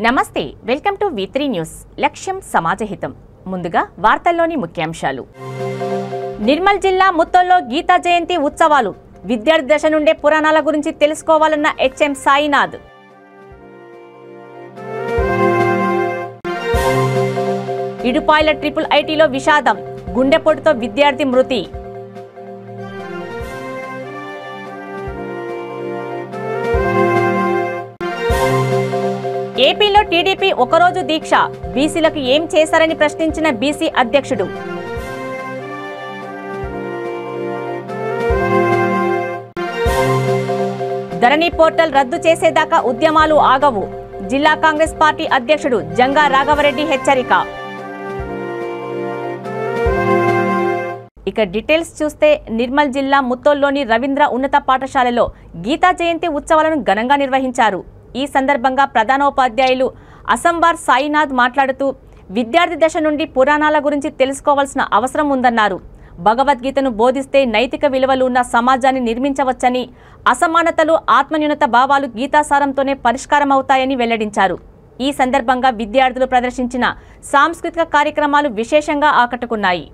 నమస్తే, welcome to V3 news. లక్ష్యం సమాజహితం. ముందుగా వార్తల్లోని ముఖ్యాంశాలు. నిర్మల్ జిల్లా ముత్తోల్లో గీతా జయంతి ఉత్సవాలు. విద్యార్థి దశ నుండే పురాణాల గురించి తెలుసుకోవాలన్న HM సాయినాథ్. ఇడుపాయల IIITలో విషాదం. గుండెపోటుతో విద్యార్థి మృతి. ఏపీలో టీడీపీ ఒకరోజు దీక్ష. బీసీలకు ఏం చేశారని ప్రశ్నించిన బీసీ అధ్యక్షుడు. ధరణి పోర్టల్ రద్దు చేసేదాకా ఉద్యమాలు ఆగవు. జిల్లా కాంగ్రెస్ పార్టీ అధ్యక్షుడు జంగా రాఘవరెడ్డి హెచ్చరిక. ఇక డీటెయిల్స్ చూస్తే, నిర్మల్ జిల్లా ముత్తోల్లోని రవీంద్ర ఉన్నత పాఠశాలలో గీతా జయంతి ఉత్సవాలను ఘనంగా నిర్వహించారు. ఈ సందర్భంగా ప్రధానోపాధ్యాయులు అసంబార్ సాయినాథ్ మాట్లాడుతూ, విద్యార్థి దశ నుండి పురాణాల గురించి తెలుసుకోవాల్సిన అవసరం ఉందన్నారు. భగవద్గీతను బోధిస్తే నైతిక విలువలు ఉన్న సమాజాన్ని నిర్మించవచ్చని, అసమానతలు, ఆత్మన్యూనత భావాలు గీతాసారంతోనే పరిష్కారమవుతాయని వెల్లడించారు. ఈ సందర్భంగా విద్యార్థులు ప్రదర్శించిన సాంస్కృతిక కార్యక్రమాలు విశేషంగా ఆకట్టుకున్నాయి.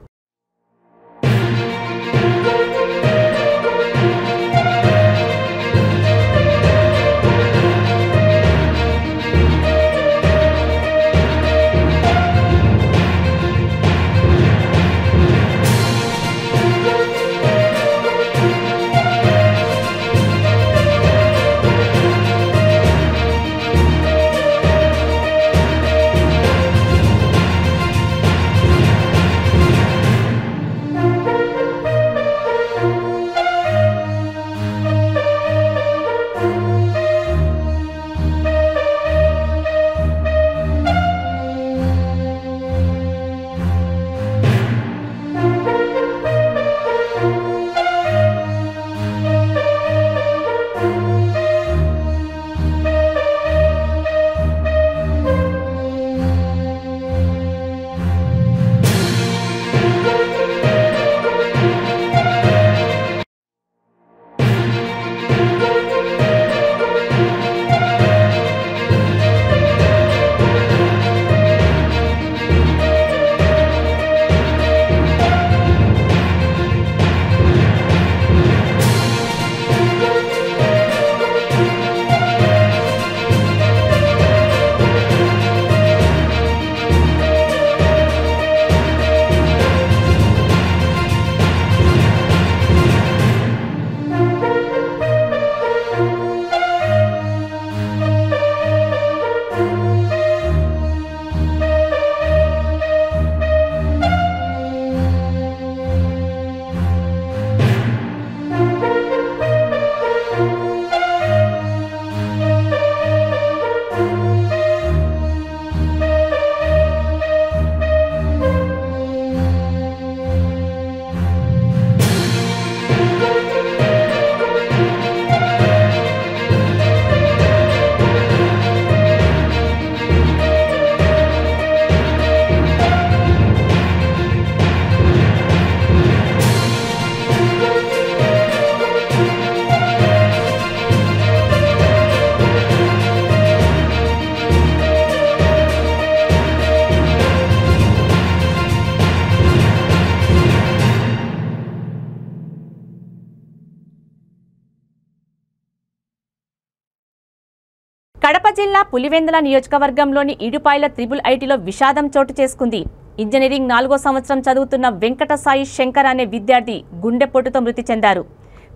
కడప జిల్లా పులివెందుల నియోజకవర్గంలోని ఇడుపాయల IIITలో విషాదం చోటు చేసుకుంది. ఇంజనీరింగ్ 4వ సంవత్సరం చదువుతున్న వెంకట సాయి శంకర్ అనే విద్యార్థి గుండెపోటుతో మృతి చెందారు.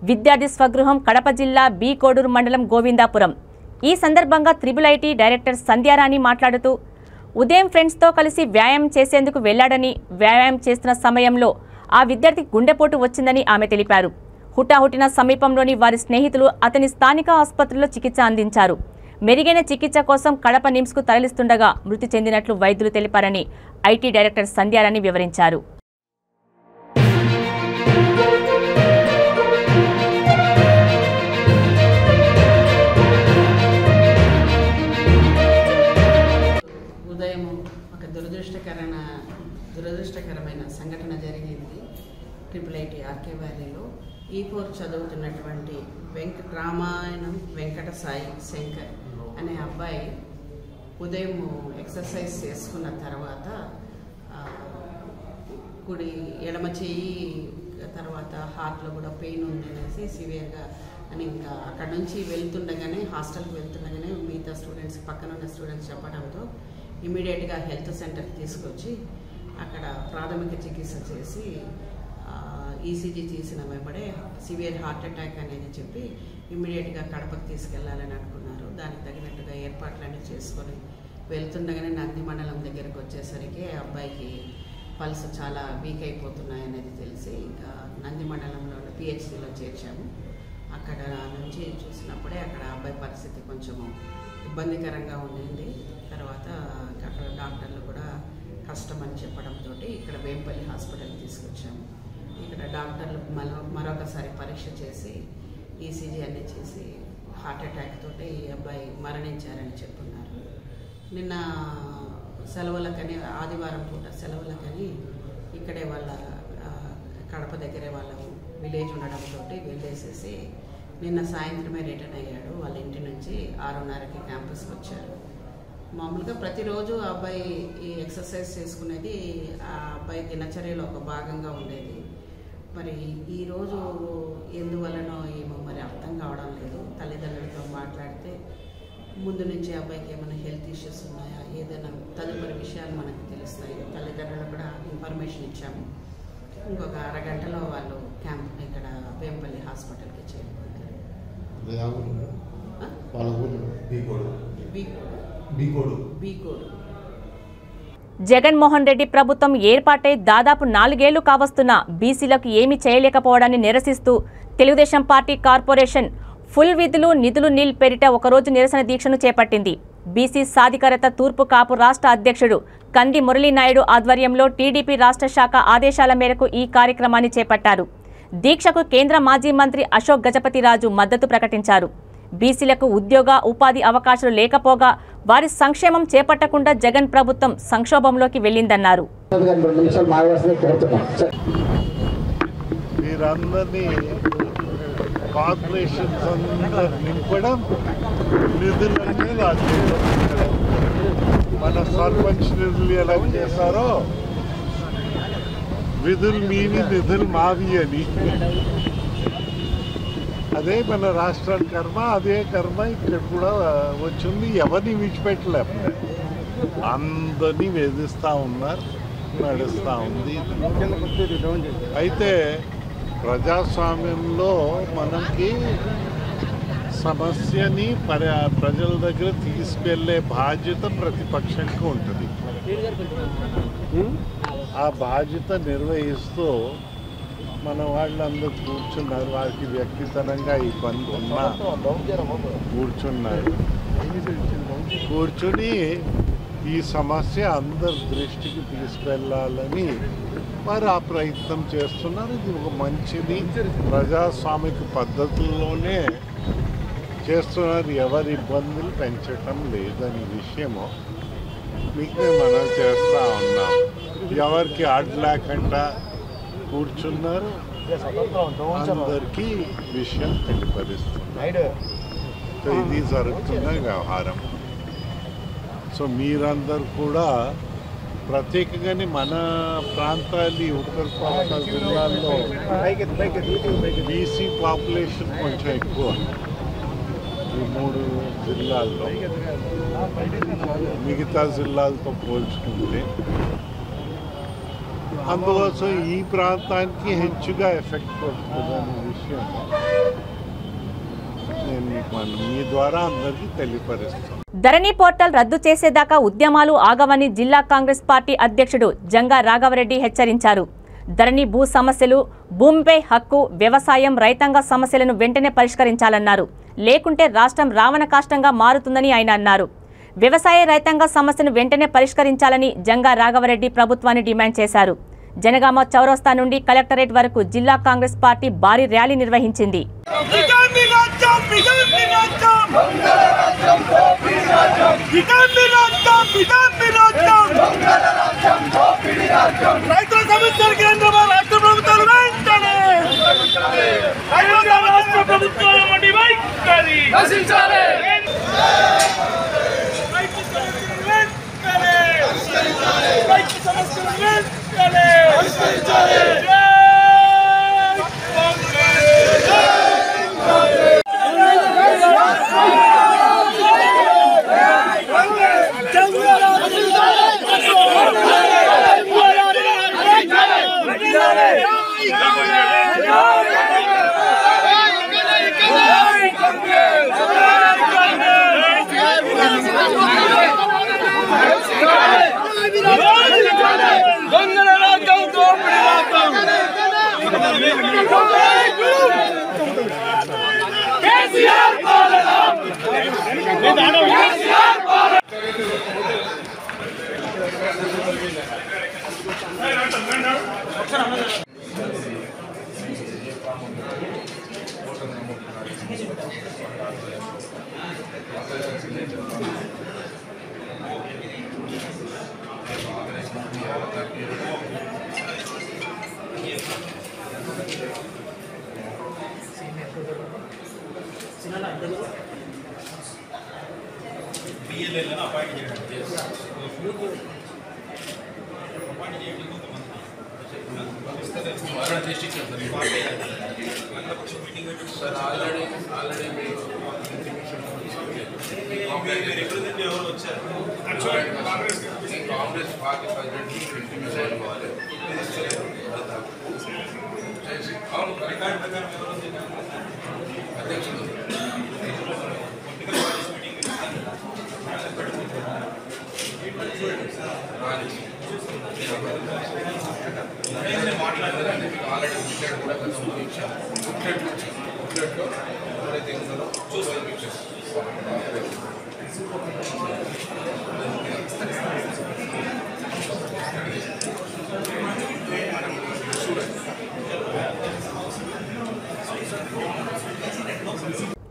విద్యార్థి స్వగృహం కడప జిల్లా బి కోడూరు మండలం గోవిందాపురం. ఈ సందర్భంగా IIIT డైరెక్టర్ సంధ్యారాణి మాట్లాడుతూ, ఉదయం ఫ్రెండ్స్తో కలిసి వ్యాయామం చేసేందుకు వెళ్లాడని, వ్యాయామం చేస్తున్న సమయంలో ఆ విద్యార్థికి గుండెపోటు వచ్చిందని ఆమె తెలిపారు. హుటాహుటిన సమీపంలోని వారి స్నేహితులు అతని స్థానిక ఆసుపత్రిలో చికిత్స అందించారు. మెరుగైన చికిత్స కోసం కడప నిమ్స్కు తరలిస్తుండగా మృతి చెందినట్లు వైద్యులు తెలిపారని IT డైరెక్టర్ సంధ్యారాణి వివరించారు. ఉదయం ఒక దురదృష్టకరమైన సంఘటన జరిగింది. IIIT ఆర్కే వ్యాలీలో E4 చదువుతున్నటువంటి రామాయణం వెంకట సాయి శంకర్ అనే అబ్బాయి ఉదయం ఎక్సర్సైజ్ చేసుకున్న తర్వాత కుడి ఎడమ చెయ్యి తర్వాత హార్ట్లో కూడా పెయిన్ ఉంది అనేసి సివియర్గా అని ఇంకా అక్కడ నుంచి వెళ్తుండగానే హాస్టల్కి వెళ్తుండగానే మిగతా స్టూడెంట్స్ పక్కన ఉన్న స్టూడెంట్స్ చెప్పడంతో ఇమీడియట్గా హెల్త్ సెంటర్కి తీసుకొచ్చి అక్కడ ప్రాథమిక చికిత్స చేసి ఈసీజీ తీసిన వెంబడే సివియర్ హార్ట్ అటాక్ అనేది చెప్పి ఇమీడియట్గా కడపకు తీసుకెళ్లాలని అనుకున్నారు. దానికి తగినట్టుగా ఏర్పాట్లన్నీ చేసుకొని వెళ్తుండగానే నంది మండలం దగ్గరకు వచ్చేసరికి అబ్బాయికి పల్స్ చాలా వీక్ అయిపోతున్నాయి అనేది తెలిసి ఇంకా నంది మండలంలో పిహెచ్సిలో చేర్చాము. అక్కడ నుంచి చూసినప్పుడే అక్కడ అబ్బాయి పరిస్థితి కొంచెము ఇబ్బందికరంగా ఉండింది. తర్వాత అక్కడ డాక్టర్లు కూడా కష్టమని చెప్పడంతో ఇక్కడ వేంపల్లి హాస్పిటల్కి తీసుకొచ్చాము. ఇక్కడ డాక్టర్లు మరొకసారి పరీక్ష చేసి ఈసీజీ అన్నీ చేసి హార్ట్ అటాక్ తోటి ఈ అబ్బాయి మరణించారని చెప్తున్నారు. నిన్న సెలవులకని ఆదివారం పూట సెలవులకని ఇక్కడే వాళ్ళ కడప దగ్గరే వాళ్ళ విలేజ్ ఉండడంతో వెళ్ళేసేసి నిన్న సాయంత్రమే రిటర్న్ అయ్యాడు. వాళ్ళ ఇంటి నుంచి 6:30కి క్యాంపస్కి వచ్చారు. మామూలుగా ప్రతిరోజు ఆ అబ్బాయి ఈ ఎక్సర్సైజ్ చేసుకునేది ఆ అబ్బాయి దినచర్యలో ఒక భాగంగా ఉండేది. మరి ఈరోజు ఎందువల్లనో ఏమో మరి అర్థం కావడం లేదు. తల్లిదండ్రులతో మాట్లాడితే ముందు నుంచి అబ్బాయికి ఏమైనా హెల్త్ ఇష్యూస్ ఉన్నాయా, ఏదైనా తదుపరి విషయాలు మనకు తెలుస్తాయి. తల్లిదండ్రులు కూడా ఇన్ఫర్మేషన్ ఇచ్చాము. ఇంకొక అరగంటలో వాళ్ళు క్యాంప్ ఇక్కడ వేంపల్లి హాస్పిటల్కి చేరుకున్నారు. జగన్మోహన్ రెడ్డి ప్రభుత్వం ఏర్పాటై దాదాపు 4 ఏళ్లు కావస్తున్నా బీసీలకు ఏమీ చేయలేకపోవడాన్ని నిరసిస్తూ తెలుగుదేశం పార్టీ కార్పొరేషన్ ఫుల్ విధులు నిధులు నీల్ పేరిట ఒకరోజు నిరసన దీక్షను చేపట్టింది. బీసీ సాధికారత తూర్పు కాపు రాష్ట్ర అధ్యక్షుడు కంది మురళీనాయుడు ఆధ్వర్యంలో టీడీపీ రాష్ట్ర శాఖ ఆదేశాల మేరకు ఈ కార్యక్రమాన్ని చేపట్టారు. దీక్షకు కేంద్ర మాజీ మంత్రి అశోక్ గజపతిరాజు మద్దతు ప్రకటించారు. బీసీలకు ఉద్యోగ ఉపాధి అవకాశాలు లేకపోగా వారి సంక్షేమం చేపట్టకుండా జగన్ ప్రభుత్వం సంక్షోభంలోకి వెళ్ళిందన్నారు. కార్పొరేషన్స్ అందరూ నింపడం, నిధులన్నీ రాజకీయం. మన సర్పంచ్ నిధులు ఎలా చేశారో విధులు మీవి నిధులు మావి అని, అదే మన రాష్ట్ర కర్మ. అదే కర్మ ఇక్కడ కూడా వచ్చింది. ఎవరిని విడిచిపెట్టలేకపోతే అందరినీ వేధిస్తూ ఉన్నారు, నడుస్తూ ఉంది. అయితే ప్రజాస్వామ్యంలో మనకి సమస్యని ప్రజల దగ్గర తీసుకెళ్లే బాధ్యత ప్రతిపక్షంకి ఉంటుంది. ఆ బాధ్యత నిర్వహిస్తూ మన వాళ్ళందరూ కూర్చున్నారు. వారికి వ్యక్తిగతంగా ఇబ్బంది ఉన్నా కూర్చున్నారు. కూర్చుని ఈ సమస్య అందరి దృష్టికి తీసుకెళ్లాలని వారు ఆ ప్రయత్నం చేస్తున్నారు. ఇది ఒక మంచిది, ప్రజాస్వామిక పద్ధతుల్లోనే చేస్తున్నారు. ఎవరి ఇబ్బందులు పెంచటం లేదని విషయము మీకు మనం చేస్తూ ఉన్నాం. ఎవరికి అడ్డు లేకుండా కూర్చున్నారు. అందరికీ విషయం తెలియపరుస్తున్నారు. ఇది జరుగుతున్న వ్యవహారం. సో మీరందరూ కూడా ప్రత్యేకంగానే మన ప్రాంతాలు ఉత్తర కోస్తా జిల్లాల్లో బీసీ పాపులేషన్ కొంచెం ఎక్కువ. ఈ 3 జిల్లాల్లో మిగతా జిల్లాలతో పోల్చుకుంటే అందుకోసం ఈ ప్రాంతానికి హెచ్చుగా ఎఫెక్ట్ పడుతుందనే విషయం నేను మీ ద్వారా అందరికీ తెలియపరుస్తాను. ధరణి పోర్టల్ రద్దు చేసేదాకా ఉద్యమాలు ఆగవని జిల్లా కాంగ్రెస్ పార్టీ అధ్యక్షుడు జంగా రాఘవరెడ్డి హెచ్చరించారు. ధరణి భూ సమస్యలు, భూమిపై హక్కు, వ్యవసాయం, రైతాంగ సమస్యలను వెంటనే పరిష్కరించాలన్నారు. లేకుంటే రాష్ట్రం రావణ కాష్టంగా మారుతుందని ఆయన అన్నారు. వ్యవసాయ రైతాంగ సమస్యను వెంటనే పరిష్కరించాలని జంగా రాఘవరెడ్డి ప్రభుత్వాన్ని డిమాండ్ చేశారు. జనగామ చౌరస్తా నుండి కలెక్టరేట్ వరకు జిల్లా కాంగ్రెస్ పార్టీ భారీ ర్యాలీ నిర్వహించింది. కాంగ్రెస్ పార్టీ అధ్యక్షుడు మాట్లాడాలని ఆల్రెడీ ముట్లెట్ కూడా గతంలో ఇచ్చాము. ముట్లెట్లో ఎవరైతే ఉన్నారో చూస్తాం ఇచ్చేస్తాం.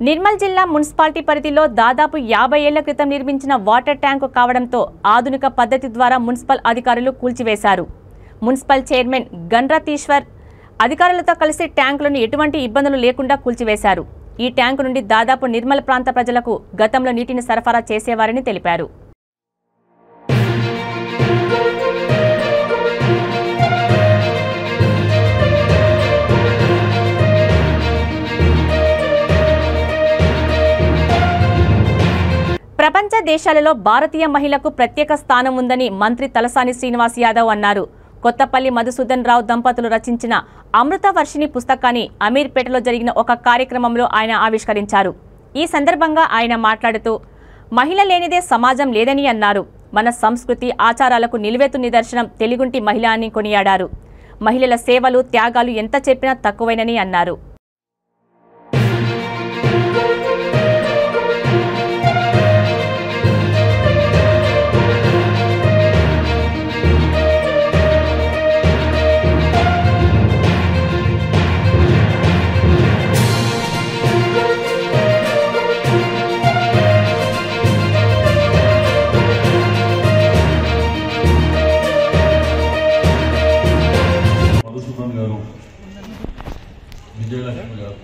నిర్మల్ జిల్లా మున్సిపాలిటీ పరిధిలో దాదాపు 50 ఏళ్ల క్రితం నిర్మించిన వాటర్ ట్యాంకు కావడంతో ఆధునిక పద్ధతి ద్వారా మున్సిపల్ అధికారులు కూల్చివేశారు. మున్సిపల్ చైర్మన్ గణరతీశ్వర్ అధికారులతో కలిసి ట్యాంకులను ఎటువంటి ఇబ్బందులు లేకుండా కూల్చివేశారు. ఈ ట్యాంకు నుండి దాదాపు నిర్మల్ ప్రాంత ప్రజలకు గతంలో నీటిని సరఫరా చేసేవారని తెలిపారు. ప్రపంచ దేశాలలో భారతీయ మహిళకు ప్రత్యేక స్థానం ఉందని మంత్రి తలసాని శ్రీనివాస్ యాదవ్ అన్నారు. కొత్తపల్లి మధుసూదన్ రావు దంపతులు రచించిన అమృతవర్షిణి పుస్తకాన్ని అమీర్పేటలో జరిగిన ఒక కార్యక్రమంలో ఆయన ఆవిష్కరించారు. ఈ సందర్భంగా ఆయన మాట్లాడుతూ మహిళ లేనిదే సమాజం లేదని అన్నారు. మన సంస్కృతి ఆచారాలకు నిలువెత్తు నిదర్శనం తెలుగుంటి మహిళ అని కొనియాడారు. మహిళల సేవలు త్యాగాలు ఎంత చెప్పినా తక్కువేనని అన్నారు. విజయలక్ష్మి గారు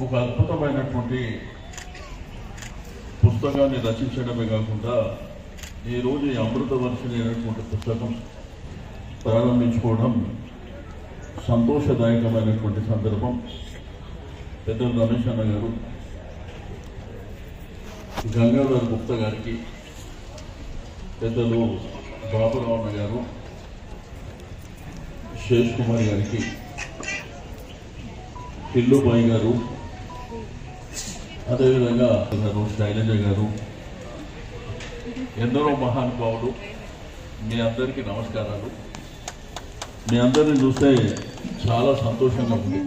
ఒక అద్భుతమైనటువంటి పుస్తకాన్ని రచించడమే కాకుండా ఈరోజు ఈ అమృతవర్షిణి అనేటువంటి పుస్తకం ప్రారంభించుకోవడం సంతోషదాయకమైనటువంటి సందర్భం. పెద్దలు రమేష్ అన్న గారు, గంగాధర్ గుప్తా గారికి, పెద్దలు బాబురావు అన్న గారు, శేష్ కుమార్ గారికి, టిల్లుబాయి గారు, అదేవిధంగా శైలజ గారు, ఎందరో మహానుభావులు, మీ అందరికీ నమస్కారాలు. మీ అందరిని చూస్తే చాలా సంతోషంగా ఉంది.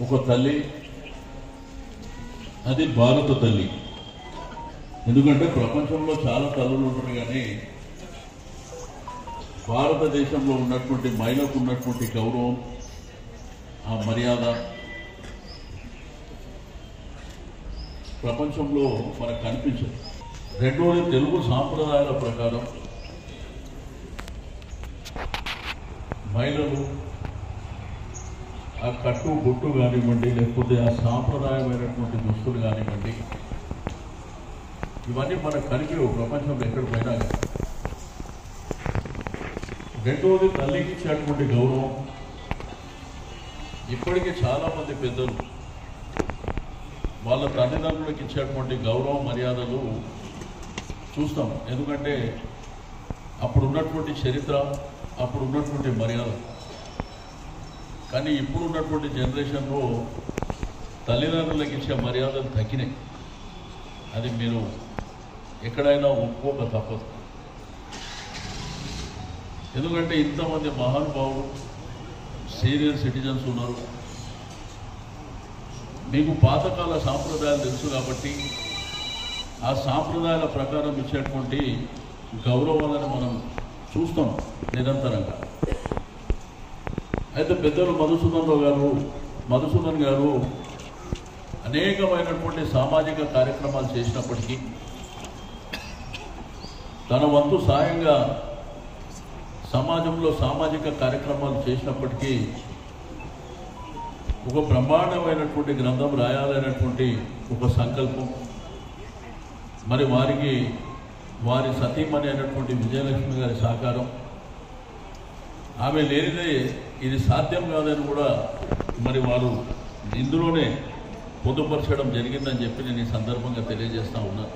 ఒక తల్లి, అది భారత తల్లి. ఎందుకంటే ప్రపంచంలో చాలా తల్లులు ఉంటారు, కానీ భారతదేశంలో ఉన్నటువంటి మహిళకు ఉన్నటువంటి గౌరవం, ఆ మర్యాద ప్రపంచంలో మనకు కనిపించదు. రెండోది, తెలుగు సాంప్రదాయాల ప్రకారం మహిళలు ఆ కట్టు బొట్టు కానివ్వండి, లేకపోతే ఆ సాంప్రదాయమైనటువంటి దుస్తులు కానివ్వండి, ఇవన్నీ మనకు కనిపించవు ప్రపంచంలో ఎక్కడ పోయినా. రెండోది, తల్లికి ఇచ్చేటువంటి గౌరవం. ఇప్పటికీ చాలామంది పెద్దలు వాళ్ళ తల్లిదండ్రులకు ఇచ్చేటువంటి గౌరవం, మర్యాదలు చూస్తాం. ఎందుకంటే అప్పుడున్నటువంటి చరిత్ర, అప్పుడున్నటువంటి మర్యాద. కానీ ఇప్పుడున్నటువంటి జనరేషన్లో తల్లిదండ్రులకు ఇచ్చే మర్యాదలు తగ్గినాయి. అది మీరు ఎక్కడైనా ఒప్పుకోక తప్పదు. ఎందుకంటే ఇంతమంది మహానుభావులు, సీనియర్ సిటిజన్స్ ఉన్నారు. మీకు పాతకాల సాంప్రదాయాలు తెలుసు కాబట్టి ఆ సాంప్రదాయాల ప్రకారం ఇచ్చేటువంటి గౌరవాలను మనం చూస్తాం నిరంతరంగా. అయితే పెద్దలు మధుసూదన్ గారు అనేకమైనటువంటి సామాజిక కార్యక్రమాలు చేసినప్పటికీ, తన వంతు సాయంగా సమాజంలో సామాజిక కార్యక్రమాలు చేసినప్పటికీ ఒక బ్రహ్మాండమైనటువంటి గ్రంథం రాయాలనేటువంటి ఒక సంకల్పం, మరి వారి సతీమణి అయినటువంటి విజయలక్ష్మి గారి సహకారం, ఆమె లేనిదే ఇది సాధ్యం కాదని కూడా మరి వారు ఇందులోనే పొందుపరచడం జరిగిందని చెప్పి నేను ఈ సందర్భంగా తెలియజేస్తా ఉన్నాను.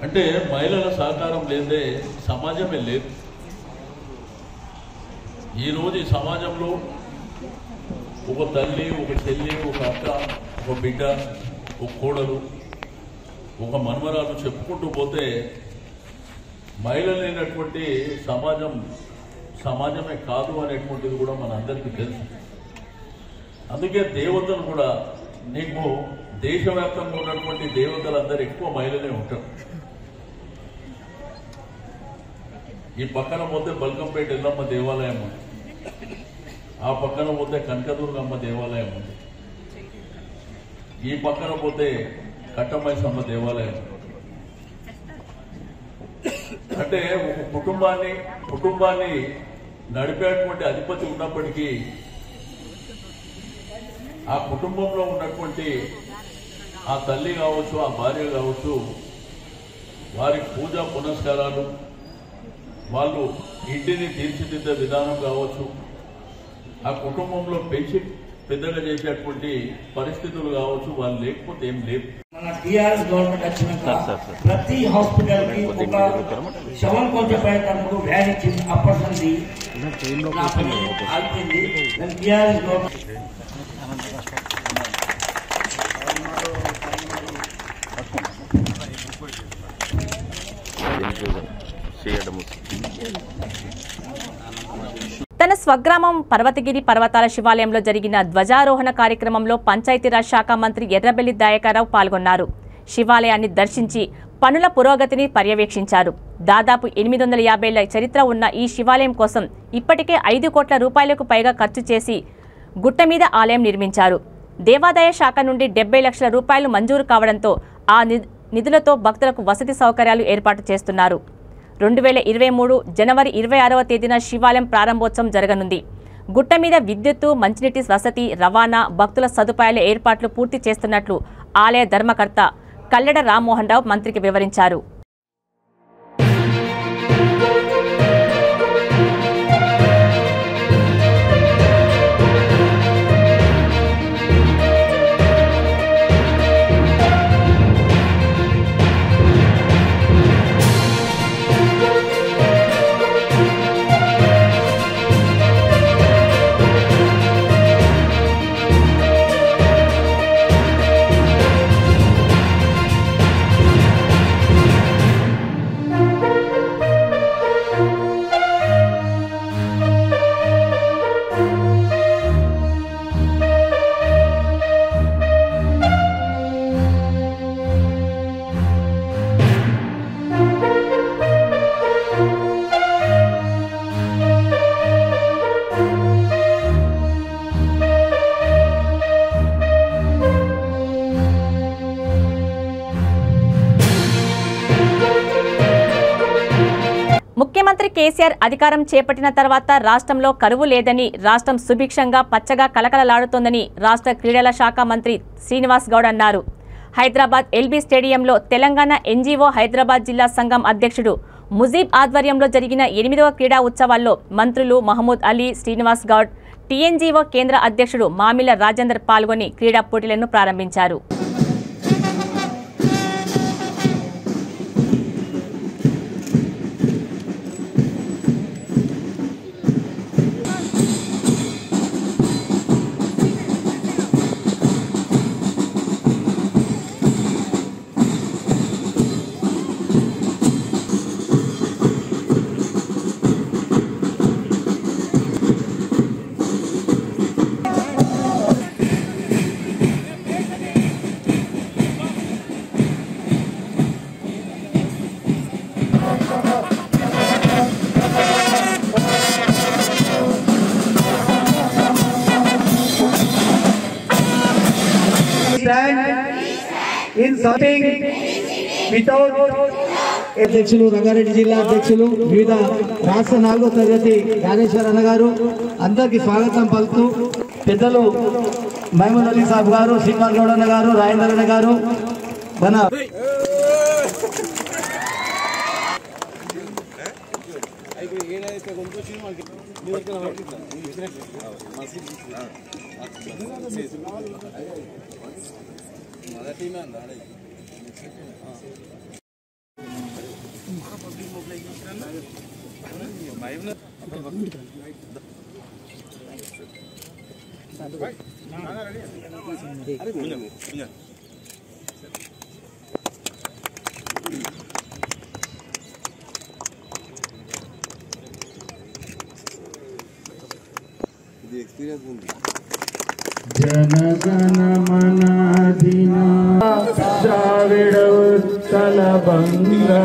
అంటే మహిళల సహకారం లేదే సమాజమే లేదు. ఈరోజు ఈ సమాజంలో ఒక తల్లి, ఒక చెల్లి, ఒక అక్క, ఒక బిడ్డ, ఒక కోడలు, ఒక మన్మరాలు చెప్పుకుంటూ పోతే మహిళలు లేనటువంటి సమాజమే కాదు అనేటువంటిది కూడా మన అందరికీ తెలుసు. అందుకే దేవతలు కూడా నీకు దేశవ్యాప్తంగా ఉన్నటువంటి దేవతలందరూ ఎక్కువ మహిళలే ఉంటారు. ఈ పక్కన పోతే బల్కంపేట ఎల్లమ్మ దేవాలయం ఉంది, ఆ పక్కన పోతే కనకదుర్గమ్మ దేవాలయం ఉంది, ఈ పక్కన పోతే కట్టమైసమ్మ దేవాలయం. అంటే ఒక కుటుంబాన్ని నడిపేటువంటి అధిపతి ఉన్నప్పటికీ ఆ కుటుంబంలో ఉన్నటువంటి ఆ తల్లి కావచ్చు, ఆ భార్య కావచ్చు, వారి పూజా పునస్కారాలు, వాళ్ళు ఇంటిని తీర్చిదిద్దే విధానం కావచ్చు, ఆ కుటుంబంలో పెంచి పెద్దగా చేసేటువంటి పరిస్థితులు కావచ్చు, వాళ్ళు లేకపోతే ఏం లేవు. మన టీఆర్ఎస్ గవర్నమెంట్ వచ్చినాక ప్రతి హాస్పిటల్ కి ఒక శవం కొంచెం వ్యాన్ ఇచ్చింది. అప్పటి ఆల్పింది టీఆర్ఎస్ గవర్నమెంట్. తన స్వగ్రామం పర్వతగిరి పర్వతాల శివాలయంలో జరిగిన ధ్వజారోహణ కార్యక్రమంలో పంచాయతీరాజ్ శాఖ మంత్రి ఎర్రబెల్లి దయాకర్రావు పాల్గొన్నారు. శివాలయాన్ని దర్శించి పనుల పురోగతిని పర్యవేక్షించారు. దాదాపు 850 ఏళ్ల చరిత్ర ఉన్న ఈ శివాలయం కోసం ఇప్పటికే 5 కోట్ల రూపాయలకు పైగా ఖర్చు చేసి గుట్ట మీద ఆలయం నిర్మించారు. దేవాదాయ శాఖ నుండి 70 లక్షల రూపాయలు మంజూరు కావడంతో ఆ నిధులతో భక్తులకు వసతి సౌకర్యాలు ఏర్పాటు చేస్తున్నారు. 2023 జనవరి 26వ తేదీన శివాలయం ప్రారంభోత్సవం జరగనుంది. గుట్ట మీద విద్యుత్తు, మంచినీటి వసతి, రవాణా, భక్తుల సదుపాయాల ఏర్పాట్లు పూర్తి చేస్తున్నట్లు ఆలయ ధర్మకర్త కల్లెడ రామ్మోహన్ రావు మంత్రికి వివరించారు. ముఖ్యమంత్రి కేసీఆర్ అధికారం చేపట్టిన తర్వాత రాష్ట్రంలో కరువు లేదని, రాష్ట్రం సుభిక్షంగా పచ్చగా కలకలలాడుతోందని రాష్ట్ర క్రీడల శాఖ మంత్రి శ్రీనివాస్ గౌడ్ అన్నారు. హైదరాబాద్ ఎల్బీ స్టేడియంలో తెలంగాణ ఎన్జీఓ హైదరాబాద్ జిల్లా సంఘం అధ్యక్షుడు ముజీబ్ ఆధ్వర్యంలో జరిగిన 8వ క్రీడా ఉత్సవాల్లో మంత్రులు మహమూద్ అలీ, శ్రీనివాస్ గౌడ్, టీఎన్జీఓ కేంద్ర అధ్యక్షుడు మామిల రాజేందర్ పాల్గొని క్రీడా పోటీలను ప్రారంభించారు. stand in something without అధ్యక్షులు రంగారెడ్డి జిల్లా అధ్యక్షులు వివిధ రాష్ట్ర 4వ తరగతి జ్ఞానేశ్వర్ అన్న గారు అందరికి స్వాగతం పలుకుతూ పెద్దలు మహమూద్ అలీ సాబ్ గారు శ్రీమాన్ గౌడ్ అన్న గారు రాజేందర్ అన్న గారు మన जनगणमनाधिना द्राविड उत्कल बंगा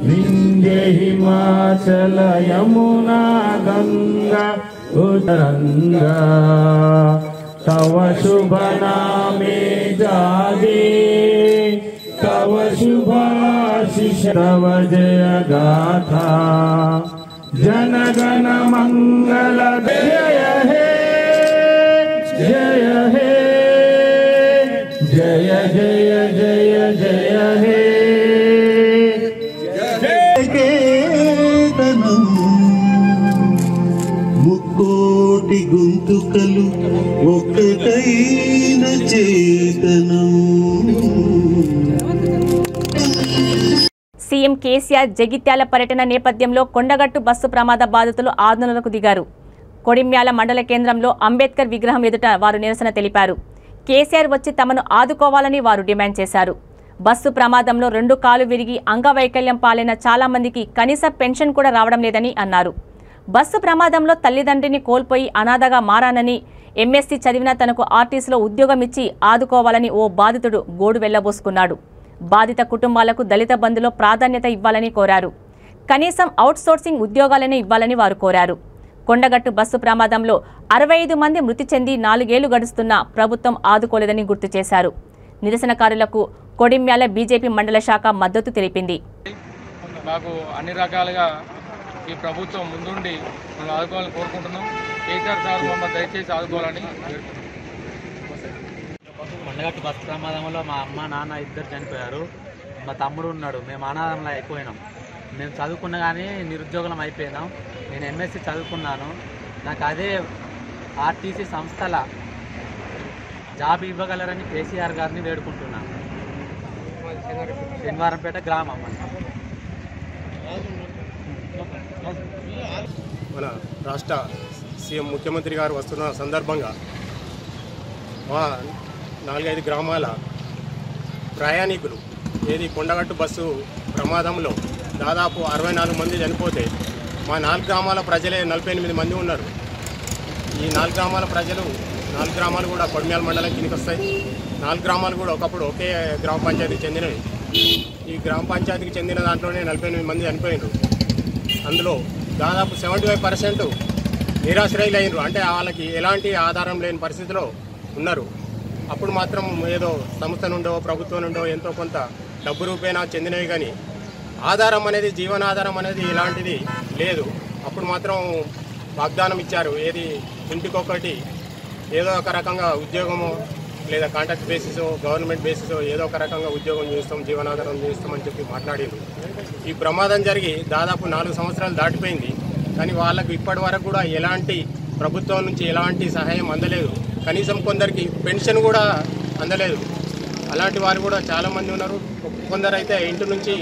विंध्य हिमाचल यमुना गंगा उत्तरंगा तव शुभ नामे जागे तव शुभाशिष तव जय गाथा जनगण मंगल जय हे जय हे जय जय जय जय हे కేతనం ముక్కోటి గొంతుకలు ఒక్కటైన చేతనం. సీఎం కేసీఆర్ జగిత్యాల పర్యటన నేపథ్యంలో కొండగట్టు బస్సు ప్రమాద బాధితులు ఆందోళనకు దిగారు. కొడిమ్యాల మండల కేంద్రంలో అంబేద్కర్ విగ్రహం ఎదుట వారు నిరసన తెలిపారు. కేసీఆర్ వచ్చి తమను ఆదుకోవాలని వారు డిమాండ్ చేశారు. బస్సు ప్రమాదంలో 2 కాలు విరిగి అంగవైకల్యం పాలైన చాలా మందికి కనీస పెన్షన్ కూడా రావడం లేదని అన్నారు. బస్సు ప్రమాదంలో తల్లిదండ్రిని కోల్పోయి అనాథగా మారానని, ఎంఎస్సీ చదివిన తనకు ఆర్టీసీలో ఉద్యోగం ఇచ్చి ఆదుకోవాలని ఓ బాధితుడు గోడు వెళ్లబోసుకున్నాడు. బాధిత కుటుంబాలకు దళిత బంధులో ప్రాధాన్యత ఇవ్వాలని కోరారు. కనీసం అవుట్సోర్సింగ్ ఉద్యోగాలను ఇవ్వాలని వారు కోరారు. కొండగట్టు బస్సు ప్రమాదంలో 65 మంది మృతి చెంది 4 ఏళ్లు గడుస్తున్నా ప్రభుత్వం ఆదుకోలేదని గుర్తు చేశారు. నిరసనకారులకు కొడిమ్యాల బీజేపీ మండల శాఖ మద్దతు తెలిపింది. మాకు అన్ని రకాలుగా ఈ ప్రభుత్వం ముందుండి మనం ఆదుకోవాలని కోరుకుంటున్నాం. కేసీఆర్ సార్ మమ్మల్ని దయచేసి ఆదుకోవాలని. కొండగట్టు బస్సు ప్రమాదంలో మా అమ్మ నాన్న ఇద్దరు చనిపోయారు. మా తమ్ముడు ఉన్నాడు. మేము అనాథంలో అయిపోయినాం. మేము చదువుకున్నా కానీ నిరుద్యోగులం అయిపోయినాం. నేను ఎంఎస్సీ చదువుకున్నాను. నాకు అదే ఆర్టీసీ సంస్థల జాబ్ ఇవ్వగలరని కేసీఆర్ గారిని వేడుకుంటున్నాను. శనివారంపేట గ్రామం. మన రాష్ట్ర సీఎం ముఖ్యమంత్రి గారు వస్తున్న సందర్భంగా మా 4-5 గ్రామాల ప్రయాణికులు ఏది కొండగట్టు బస్సు ప్రమాదంలో దాదాపు 64 మంది చనిపోతే మా 4 గ్రామాల ప్రజలే 48 మంది ఉన్నారు. ఈ 4 గ్రామాల ప్రజలు 4 గ్రామాలు కూడా కొడిమ్యాల మండలం కిందకి వస్తాయి. 4 గ్రామాలు కూడా ఒకప్పుడు ఒకే గ్రామ పంచాయతీకి చెందినవి. ఈ గ్రామ పంచాయతీకి చెందిన దాంట్లోనే 48 మంది చనిపోయినారు. అందులో దాదాపు 75% నిరాశ్రయులు అయినరు. అంటే వాళ్ళకి ఎలాంటి ఆధారం లేని పరిస్థితిలో ఉన్నారు. అప్పుడు మాత్రం ఏదో సంస్థ నుండో ప్రభుత్వం నుండో ఎంతో కొంత డబ్బు రూపేణా చెందినవి, కానీ ఆధారం అనేది జీవనాధారం అనేది ఇలాంటిది లేదు. అప్పుడు మాత్రం వాగ్దానం ఇచ్చారు. ఏది ఇంటికొకటి ఏదో ఒక రకంగా ఉద్యోగమో లేదా కాంట్రాక్ట్ బేసిసో గవర్నమెంట్ బేసిసో ఏదో ఒక రకంగా ఉద్యోగం చేస్తాం, జీవనాధారం చేస్తామని చెప్పి మాట్లాడారు. ఈ ప్రమాదం జరిగి దాదాపు 4 సంవత్సరాలు దాటిపోయింది. కానీ వాళ్ళకు ఇప్పటి వరకు కూడా ఎలాంటి ప్రభుత్వం నుంచి ఎలాంటి సహాయం అందలేదు. కనీసం కొందరికి పెన్షన్ కూడా అందలేదు. అలాంటి వారు కూడా చాలామంది ఉన్నారు. కొందరైతే ఇంటి నుంచి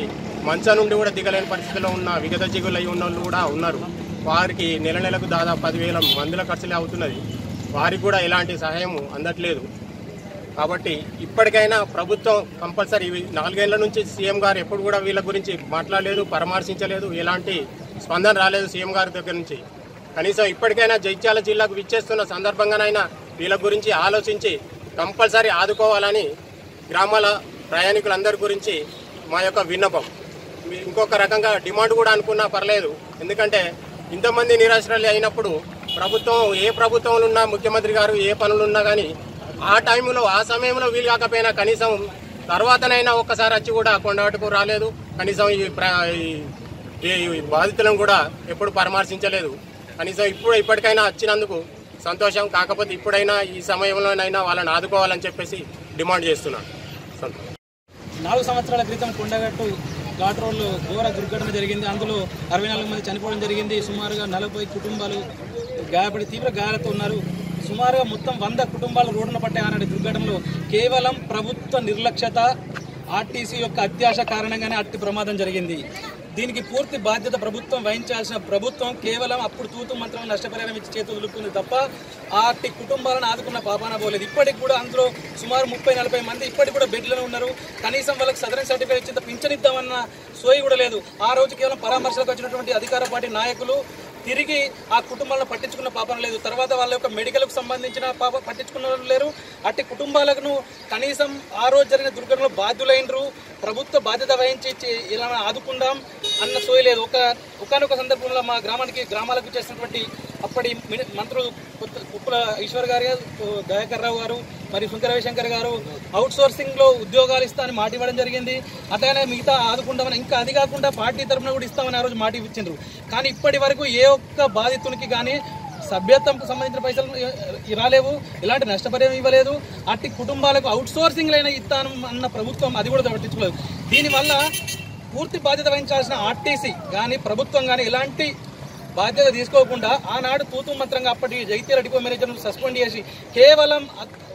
మంచం నుండి కూడా దిగలేని పరిస్థితిలో ఉన్న విగత జీవులు అయి ఉన్న వాళ్ళు కూడా ఉన్నారు. వారికి నెలకు దాదాపు 10,000 మందుల ఖర్చులే అవుతున్నది. వారికి కూడా ఎలాంటి సహాయం అందట్లేదు. కాబట్టి ఇప్పటికైనా ప్రభుత్వం కంపల్సరీ 4 ఏళ్ల నుంచి సీఎం గారు ఎప్పుడు కూడా వీళ్ళ గురించి మాట్లాడలేదు, పరామర్శించలేదు. ఎలాంటి స్పందన రాలేదు సీఎం గారి దగ్గర నుంచి. కనీసం ఇప్పటికైనా జగిత్యాల జిల్లాకు విచ్చేస్తున్న సందర్భంగానైనా వీళ్ళ గురించి ఆలోచించి కంపల్సరీ ఆదుకోవాలని గ్రామాల ప్రయాణికులందరి గురించి మా యొక్క విన్నపం. ఇంకొక రకంగా డిమాండ్ కూడా అనుకున్నా పర్లేదు. ఎందుకంటే ఇంతమంది నిరాశ్రయులు అయినప్పుడు ప్రభుత్వం ఏ ప్రభుత్వంలో ఉన్నా ముఖ్యమంత్రి గారు ఏ పనులున్నా కానీ ఆ టైంలో ఆ సమయంలో వీలు కాకపోయినా కనీసం తర్వాతనైనా ఒక్కసారి వచ్చి కూడా కొండగట్టుకు రాలేదు. కనీసం ఈ బాధితులను కూడా ఎప్పుడు పరామర్శించలేదు. కనీసం ఇప్పటికైనా వచ్చినందుకు సంతోషం. కాకపోతే ఇప్పుడైనా ఈ సమయంలోనైనా వాళ్ళని ఆదుకోవాలని చెప్పేసి డిమాండ్ చేస్తున్నాను. 4 సంవత్సరాల క్రితం కొండగట్టు ఘాట్ రోడ్లో ఘోర దుర్ఘటన జరిగింది. అందులో 64 మంది చనిపోవడం జరిగింది. సుమారుగా 40 కుటుంబాలు గాయపడి తీవ్ర గాయాలతో ఉన్నారు. సుమారుగా మొత్తం 100 కుటుంబాలు రోడ్డున పట్టే ఆనాటి దుర్ఘటనలో కేవలం ప్రభుత్వ నిర్లక్ష్యత, ఆర్టీసీ యొక్క అత్యాశ కారణంగానే అట్టి ప్రమాదం జరిగింది. దీనికి పూర్తి బాధ్యత ప్రభుత్వం వహించాల్సిన ప్రభుత్వం కేవలం అప్పుడు తూతు మంత్రం నష్టపరిహారం ఇచ్చి చేతులు దులుపుకుంది తప్ప ఆటి కుటుంబాలను ఆదుకున్న పాపాన పోలేదు. ఇప్పటికి కూడా అందులో సుమారు 30-40 మంది ఇప్పటికి కూడా బెడ్లలో ఉన్నారు. కనీసం వాళ్ళకి సదరన్ సర్టిఫికేట్ ఇచ్చేంత పింఛనిద్దామన్న సోయి కూడా లేదు. ఆ రోజు కేవలం పరామర్శలకు వచ్చినటువంటి అధికార పార్టీ నాయకులు తిరిగి ఆ కుటుంబాలను పట్టించుకున్న పాపం లేదు. తర్వాత వాళ్ళ యొక్క మెడికల్కు సంబంధించిన పట్టించుకున్న వాళ్ళు లేరు. అట్టి కుటుంబాలను కనీసం ఆ రోజు జరిగిన దుర్ఘటనలో బాధ్యులైనరు. ప్రభుత్వ బాధ్యత వహించి ఇలా ఆదుకుందాం అన్న సోయి లేదు. ఒకనొక సందర్భంలో మా గ్రామాలకు చేసినటువంటి అప్పటి మంత్రులు కుప్పల ఈశ్వర్ గారు, దయాకర్ రావు గారు, మరి శంకర రవిశంకర్ గారు అవుట్ సోర్సింగ్లో ఉద్యోగాలు ఇస్తామని మాట ఇవ్వడం జరిగింది. అట్లానే మిగతా ఆదుకుంటామని, ఇంకా అది కాకుండా పార్టీ తరఫున కూడా ఇస్తామని ఆ రోజు మాట ఇచ్చిండ్రు. కానీ ఇప్పటి వరకు ఏ ఒక్క బాధితునికి కానీ సభ్యత్వంకు సంబంధించిన పైసలు రాలేవు, ఇలాంటి నష్టపరిహారం ఇవ్వలేదు. అట్టి కుటుంబాలకు అవుట్ సోర్సింగ్ అయినా ఇస్తాను అన్న ప్రభుత్వం అది కూడా పట్టించుకోలేదు. దీనివల్ల పూర్తి బాధ్యత వహించాల్సిన ఆర్టీసీ కానీ ప్రభుత్వం కానీ ఇలాంటి బాధ్యత తీసుకోకుండా ఆనాడు తూతు మంత్రంగా అప్పటి జగిత్యాల డిపో మేనేజర్ను సస్పెండ్ చేసి కేవలం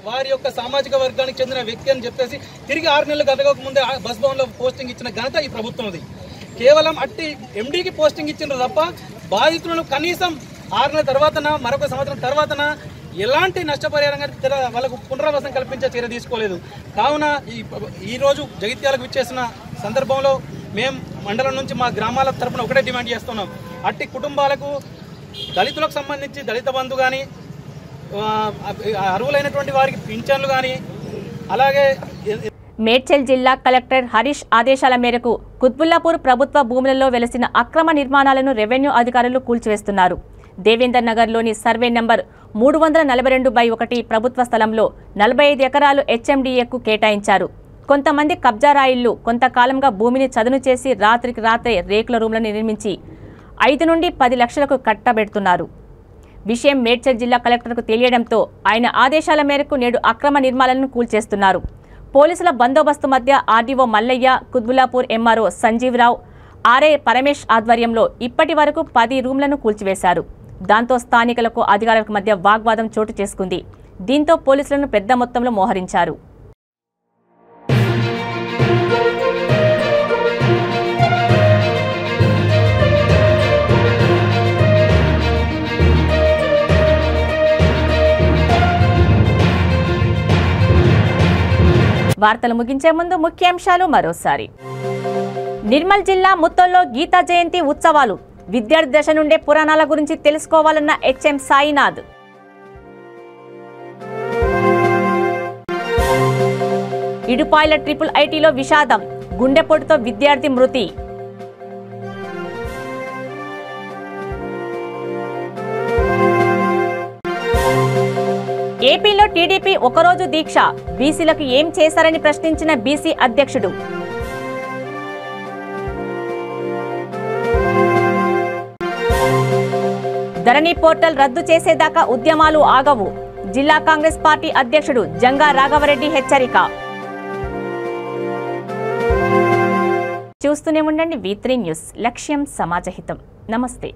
వారి యొక్క సామాజిక వర్గానికి చెందిన వ్యక్తి అని చెప్పేసి తిరిగి 6 నెలలు గతక ముందే బస్ భవన్లో పోస్టింగ్ ఇచ్చిన ఘనత ఈ ప్రభుత్వంది. కేవలం అట్టి ఎండీకి పోస్టింగ్ ఇచ్చిండ్రు తప్ప బాధితులను కనీసం 6 నెలల తర్వాతన మరొక సంవత్సరం తర్వాతన ఎలాంటి నష్టపరిహారంగా వాళ్ళకు పునరావాసం కల్పించే చర్య తీసుకోలేదు. కావున ఈరోజు జగిత్యాలకు విచ్చేసిన సందర్భంలో మేము మండలం నుంచి మా గ్రామాల తరఫున ఒకటే డిమాండ్ చేస్తున్నాం. అట్టి కుటుంబాలకు దళితులకు సంబంధించి దళిత బంధు కానీ, అర్హులైనటువంటి వారికి పింఛన్లు కానీ, అలాగే మేడ్చల్ జిల్లా కలెక్టర్ హరీష్ ఆదేశాల మేరకు కుత్బుల్లాపూర్ ప్రభుత్వ భూములలో వెలసిన అక్రమ నిర్మాణాలను రెవెన్యూ అధికారులు కూల్చివేస్తున్నారు. దేవేందర్ నగర్లోని సర్వే నెంబర్ 342/1 ప్రభుత్వ స్థలంలో 45 ఎకరాలు హెచ్ఎండిఏకు కేటాయించారు. కొంతమంది కబ్జారాయిళ్లు కొంతకాలంగా భూమిని చదును చేసి రాత్రికి రాత్రే రేకుల రూమ్లను నిర్మించి 5 నుండి 10 లక్షలకు కట్టబెడుతున్నారు. విషయం మేడ్చల్ జిల్లా కలెక్టర్కు తెలియడంతో ఆయన ఆదేశాల మేరకు నేడు అక్రమ నిర్మాణాలను కూల్చేస్తున్నారు. పోలీసుల బందోబస్తు మధ్య RDO Mallayya, Quthbullapur MRO Sanjeevarao, RA Paramesh ఆధ్వర్యంలో ఇప్పటి వరకు 10 రూమ్లను కూల్చివేశారు. దాంతో స్థానికులకు అధికారులకు మధ్య వాగ్వాదం చోటు చేసుకుంది. దీంతో పోలీసులను పెద్ద మొత్తంలో మోహరించారు. వార్తలు ముగించే ముందు ముఖ్యాంశాలు మరోసారి. నిర్మల్ జిల్లా ముత్తోల్లో గీతా జయంతి ఉత్సవాలు. విద్యార్థి దశ నుండే పురాణాల గురించి తెలుసుకోవాలన్న హెచ్ఎం సాయినాథ్. ఇడుపాయల IIITలో విషాదం. గుండెపోటుతో విద్యార్థి మృతి. ఏపీలో టీడీపీ ఒకరోజు దీక్ష. బీసీలకు ఏం చేశారని ప్రశ్నించిన బీసీ అధ్యక్షుడు. ధరణి పోర్టల్ రద్దు చేసేదాకా ఉద్యమాలు ఆగవు. జిల్లా కాంగ్రెస్ పార్టీ అధ్యక్షుడు జంగా రాఘవరెడ్డి హెచ్చరిక. చూస్తూనే ఉండండి V3 న్యూస్. లక్ష్యం సమాజహితం. నమస్తే.